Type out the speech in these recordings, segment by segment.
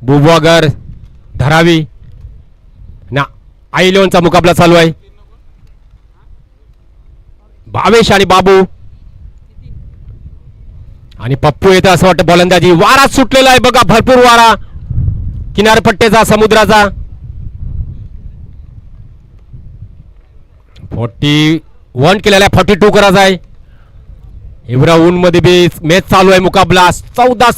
बुबवागर धारावी ना I11चा मुकाबला चालू आहे. भावेश आणि बाबू आणि पप्पू येतं असं वाटतं गोलंदाजी. वारा सुटलेला आहे बघा, भरपूर वारा किनारपट्टीचा समुद्राचा. 41 केलेला आहे, 42 करायचा आहे. एवढा ऊन मध्ये बी मॅच चालू आहे. मुकाबला 14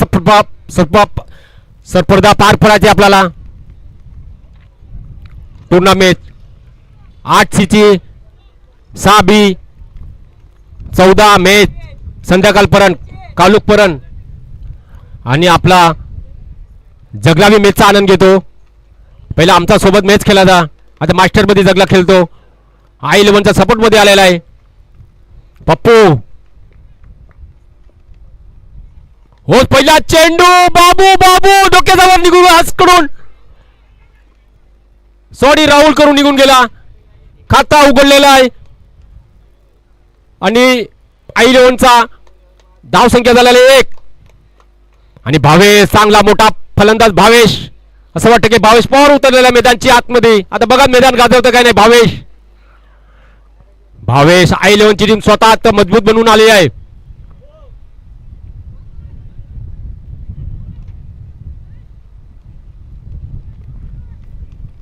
स्पर्धा पार पडायची आपल्याला. टुर्नामेंट 8C ची 6B 14 मॅच संध्याकाळपर्यंत कालुकपर्यंत आणि आपला जगलावी मॅचचा आनंद घेतो. पहिला आमचा सोबत मॅच खेळला था, आता मास्टर मध्ये जगला खेळतो. I11चा सपोर्ट मध्ये आलेला आहे. पप्पू हो, पहिला चेंडू बाबू बाबू डोक्याजवळ निघून आजकडून सॉरी राहुल करून निघून गेला. खाता उघडलेला आहे आणि I11चा धाव संख्या झालेला 1 आणि भावेश चांगला मोठा फलंदाज भावेश. असं वाटतं की भावेश पॉवर उतरलेला मैदानची आतमध्ये. आता बघा मैदान गाजवतं काय नाही. भावेश I11ची टीम स्वतः आता मजबूत बनवून आली आहे.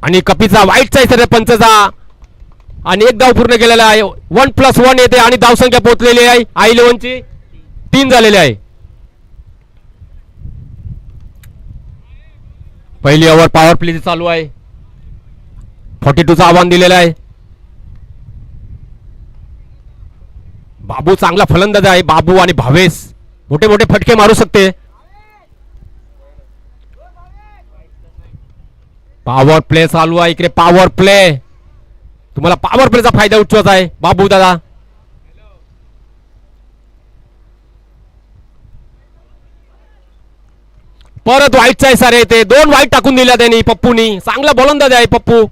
आणि कपीचा वाईटचा इशारा पंचचा आणि 1 धाव पूर्ण केलेला आहे. 1+1 येते आणि धाव संख्या पोहोचलेली आहे. I11ची 3 झालेली आहे. पहिली ओव्हर पॉवर प्ले चालू आहे. 42चं आव्हान दिलेलं आहे. बाबू चांगला फलंदाज आहे. बाबू आणि भावेश मोठे मोठे फटके मारू शकते. पॉवर प्ले चालू आहे इकडे. पॉवर प्ले तुम्हाला पॉवर प्लेचा फायदा उठवायचा आहे बाबू दादा. परत वाईटचा इशारा येते. 2 वाईट टाकून दिल्या त्यांनी पप्पूनी. चांगला गोलंदाज आहे पप्पू.